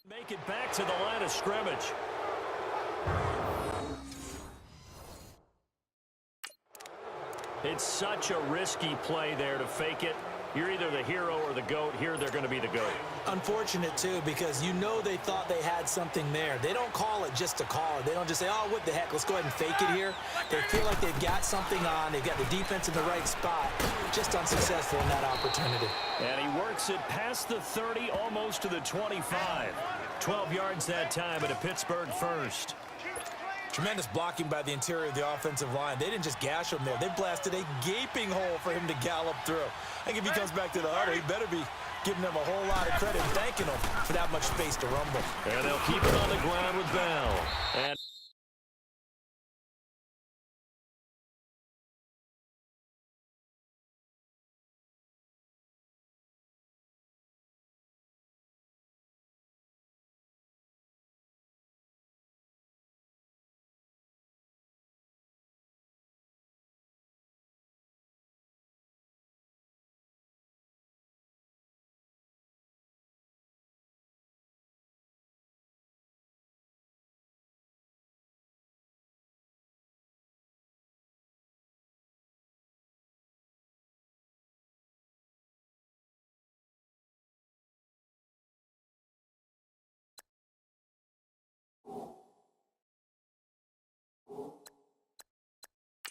Make it back to the line of scrimmage. It's such a risky play there to fake it. You're either the hero or the GOAT. Here they're going to be the GOAT. Unfortunate, too, because you know they thought they had something there. They don't call it just to call it. They don't just say, oh, what the heck, let's go ahead and fake it here. They feel like they've got something on. They've got the defense in the right spot. Just unsuccessful in that opportunity. And he works it past the 30, almost to the 25. 12 yards that time at a Pittsburgh first. Tremendous blocking by the interior of the offensive line. They didn't just gash him there. They blasted a gaping hole for him to gallop through. I think if he comes back to the huddle, he better be giving them a whole lot of credit and thanking them for that much space to rumble. And they'll keep it on the ground with Bell. And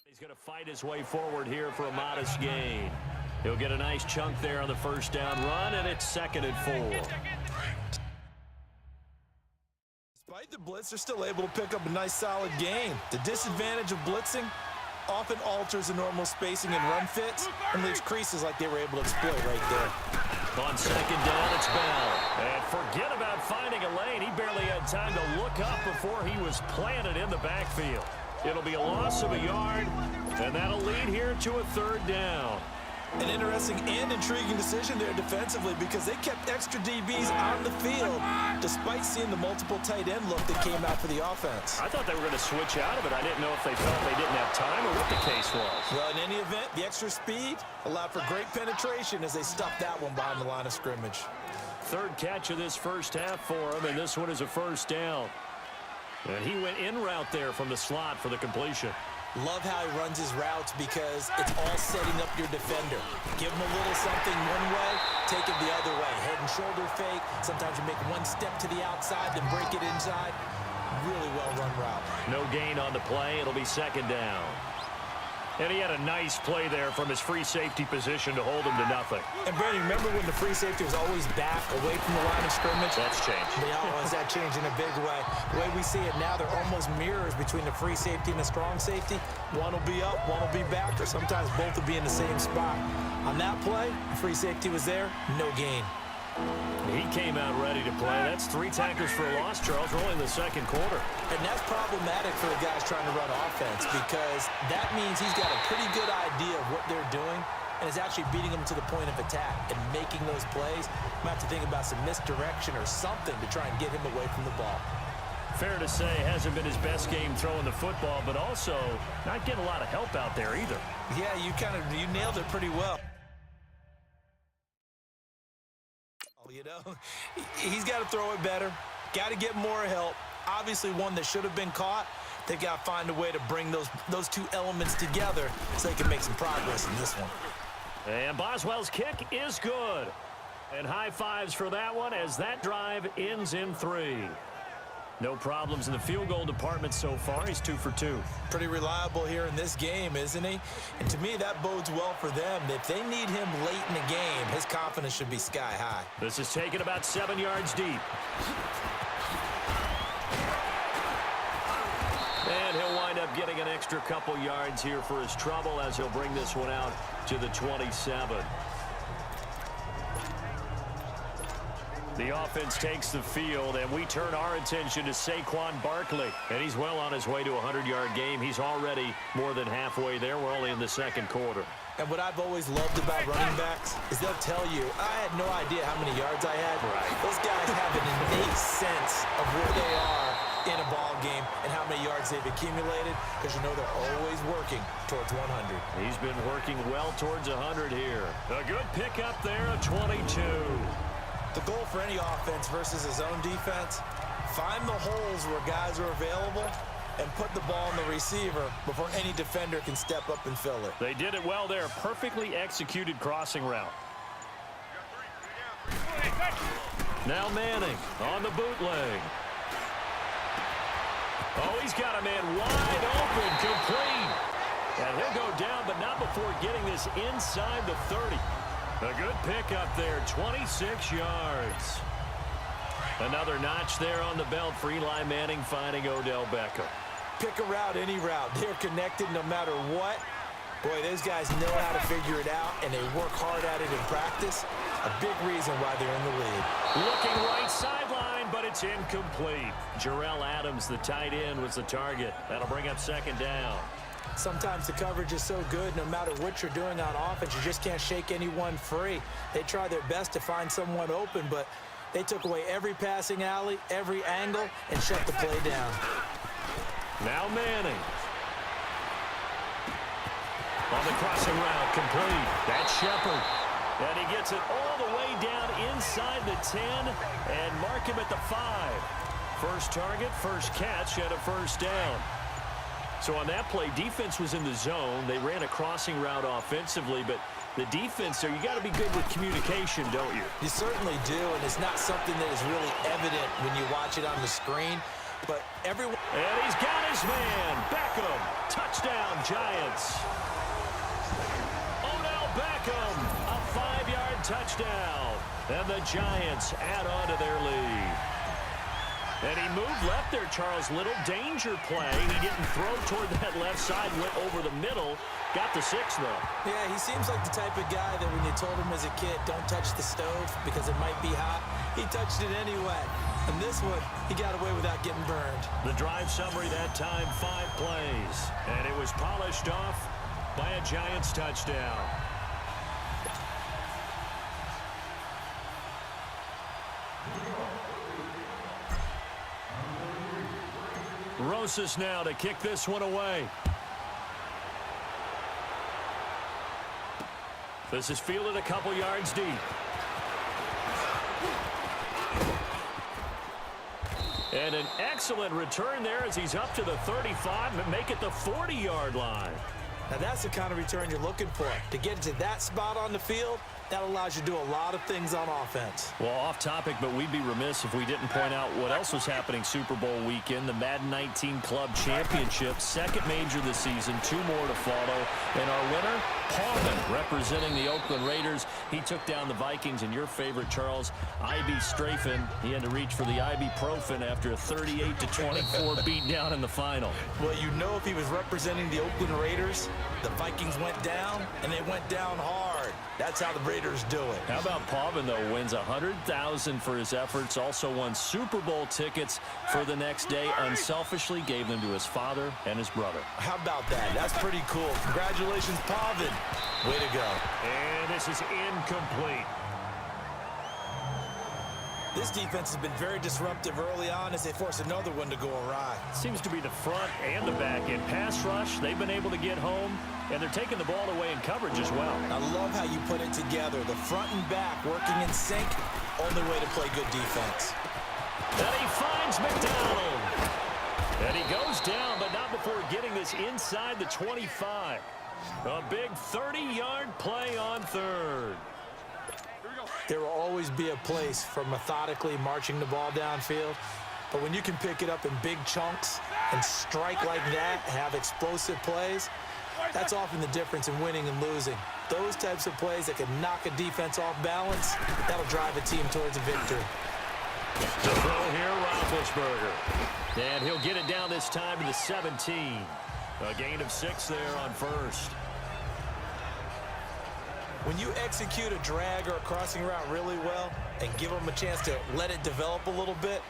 he's going to fight his way forward here for a modest gain. He'll get a nice chunk there on the first down run, and it's 2nd and 4. Despite the blitz, they're still able to pick up a nice, solid gain. The disadvantage of blitzing often alters the normal spacing and run fits and leaves creases like they were able to exploit right there. On 2nd down, it's Bell. And forget about finding a lane. He barely had time to look up before he was planted in the backfield. It'll be a loss of a yard, and that'll lead here to a 3rd down. An interesting and intriguing decision there defensively because they kept extra DBs on the field despite seeing the multiple tight end look that came out for the offense. I thought they were going to switch out of it. I didn't know if they felt they didn't have time or what the case was. Well, in any event, the extra speed allowed for great penetration as they stuffed that one behind the line of scrimmage. 3rd catch of this first half for him, and this one is a 1st down. And he went in route there from the slot for the completion. Love how he runs his routes because it's all setting up your defender. Give him a little something one way, take it the other way. Head and shoulder fake. Sometimes you make one step to the outside, then break it inside. Really well-run route. No gain on the play. It'll be 2nd down. And he had a nice play there from his free safety position to hold him to nothing. And, Brandon, remember when the free safety was always back away from the line of scrimmage? That's changed. Yeah, that changed in a big way. The way we see it now, they're almost mirrors between the free safety and the strong safety. One will be up, one will be back, or sometimes both will be in the same spot. On that play, the free safety was there, no gain. He came out ready to play. That's 3 tackles for a loss, Charles. We're only in the 2nd quarter. And that's problematic for the guys trying to run offense because that means he's got a pretty good idea of what they're doing and is actually beating them to the point of attack and making those plays. You might have to think about some misdirection or something to try and get him away from the ball. Fair to say, hasn't been his best game throwing the football, but also not getting a lot of help out there either. Yeah, you nailed it pretty well. You know, he's got to throw it better, got to get more help. Obviously one that should have been caught. They've got to find a way to bring those 2 elements together so they can make some progress in this one. And Boswell's kick is good. And high fives for that one as that drive ends in 3. No problems in the field goal department so far. He's 2 for 2. Pretty reliable here in this game, isn't he? And to me, that bodes well for them. If they need him late in the game, his confidence should be sky high. This is taken about 7 yards deep. And he'll wind up getting an extra couple yards here for his trouble as he'll bring this one out to the 27. The offense takes the field, and we turn our attention to Saquon Barkley. And he's well on his way to a 100-yard game. He's already more than halfway there. We're only in the 2nd quarter. And what I've always loved about running backs is they'll tell you, I had no idea how many yards I had. Right. Those guys have an innate sense of where they are in a ball game and how many yards they've accumulated because you know they're always working towards 100. He's been working well towards 100 here. A good pickup there, a 22. The goal for any offense versus his own defense, find the holes where guys are available and put the ball on the receiver before any defender can step up and fill it. They did it well there. Perfectly executed crossing route. Now Manning on the bootleg. Oh, he's got a man wide open, complete. And he'll go down, but not before getting this inside the 30. A good pickup there, 26 yards. Another notch there on the belt for Eli Manning finding Odell Beckham. Pick a route, any route. They're connected no matter what. Boy, those guys know how to figure it out, and they work hard at it in practice. A big reason why they're in the lead. Looking right sideline, but it's incomplete. Jarrell Adams, the tight end, was the target. That'll bring up second down. Sometimes the coverage is so good, no matter what you're doing on offense, you just can't shake anyone free. They try their best to find someone open, but they took away every passing alley, every angle, and shut the play down. Now Manning. On the crossing route, complete. That's Shepard. And he gets it all the way down inside the 10 and mark him at the 5. First target, first catch, and a first down. So on that play, defense was in the zone. They ran a crossing route offensively, but the defense there, you got to be good with communication, don't you? You certainly do, and it's not something that is really evident when you watch it on the screen. But everyone... And he's got his man. Beckham. Touchdown, Giants. Odell Beckham. A 5-yard touchdown. And the Giants add on to their lead. And he moved left there, Charles. Little danger play. He didn't throw toward that left side. Went over the middle. Got the 6, though. Yeah, he seems like the type of guy that when you told him as a kid, don't touch the stove because it might be hot, he touched it anyway. And this one, he got away without getting burned. The drive summary that time, 5 plays. And it was polished off by a Giants touchdown. Rosas now to kick this one away. This is fielded a couple yards deep. And an excellent return there as he's up to the 35 and make it the 40-yard line. Now that's the kind of return you're looking for. To get to that spot on the field, that allows you to do a lot of things on offense. Well, off topic, but we'd be remiss if we didn't point out what else was happening Super Bowl weekend. The Madden 19 Club Championship, second major this season, 2 more to follow. And our winner, Paulman, representing the Oakland Raiders. He took down the Vikings, and your favorite, Charles, Ibuprofen. He had to reach for the ibuprofen after a 38-24 beatdown in the final. Well, you know if he was representing the Oakland Raiders, the Vikings went down, and they went down hard. That's how the Raiders do it. How about Paulman, though, wins $100,000 for his efforts, also won Super Bowl tickets for the next day, unselfishly gave them to his father and his brother. How about that? That's pretty cool. Congratulations, Paulman. Way to go. And this is incomplete. This defense has been very disruptive early on as they force another one to go awry. Seems to be the front and the back end. Pass rush, they've been able to get home, and they're taking the ball away in coverage as well. I love how you put it together. The front and back working in sync, only way to play good defense. And he finds McDonald. And he goes down, but not before getting this inside the 25. A big 30-yard play on third. There will always be a place for methodically marching the ball downfield. But when you can pick it up in big chunks and strike like that, have explosive plays, that's often the difference in winning and losing. Those types of plays that can knock a defense off balance, that'll drive a team towards a victory. To throw here, Roethlisberger. And he'll get it down this time to the 17. A gain of 6 there on first. When you execute a drag or a crossing route really well and give them a chance to let it develop a little bit,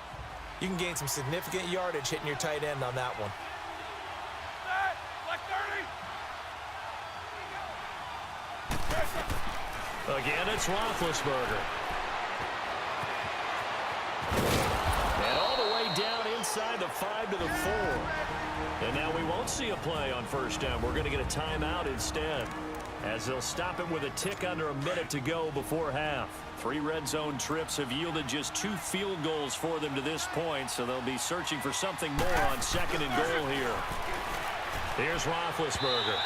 you can gain some significant yardage hitting your tight end on that one. Again, it's Roethlisberger. And all the way down inside the 5 to the 4. And now we won't see a play on first down. We're going to get a timeout instead. as they'll stop it with a tick under a minute to go before half. 3 red zone trips have yielded just 2 field goals for them to this point, so they'll be searching for something more on 2nd and goal here. Here's Roethlisberger,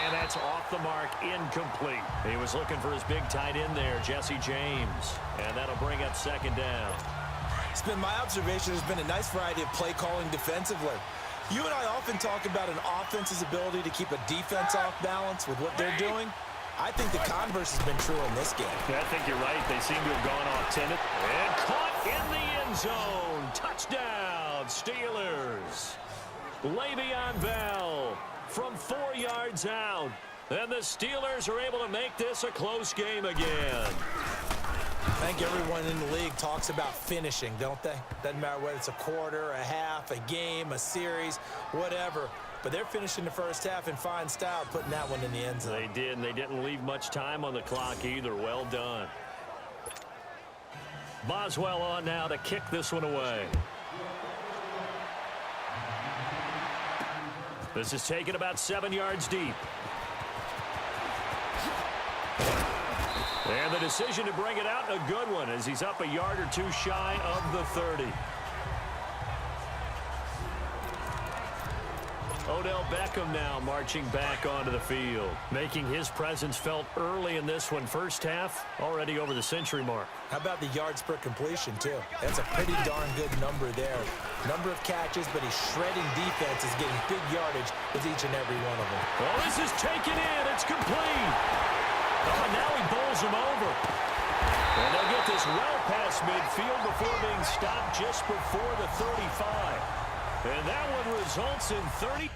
and that's off the mark, incomplete. He was looking for his big tight end there, Jesse James, and that'll bring up 2nd down. It's been my observation there's been a nice variety of play calling defensively. You and I often talk about an offense's ability to keep a defense off balance with what they're doing. I think the converse has been true in this game. Yeah, I think you're right. They seem to have gone off timid. And caught in the end zone. Touchdown, Steelers. Le'Veon Bell from 4 yards out. And the Steelers are able to make this a close game again. I think everyone in the league talks about finishing, don't they? Doesn't matter whether it's a quarter, a half, a game, a series, whatever. But they're finishing the first half in fine style, putting that one in the end zone. They did, and they didn't leave much time on the clock either. Well done. Boswell on now to kick this one away. This is taken about 7 yards deep. And the decision to bring it out, a good one, as he's up a yard or 2 shy of the 30. Odell Beckham now marching back onto the field, making his presence felt early in this one. First half, already over the century mark. How about the yards per completion, too? That's a pretty darn good number there. Number of catches, but he's shredding defenses, getting big yardage with each and every one of them. Oh, this is taken in. It's complete. Oh, now he bowls him over. And they'll get this well past midfield before being stopped just before the 35. And that one results in 30.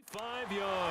Five yards.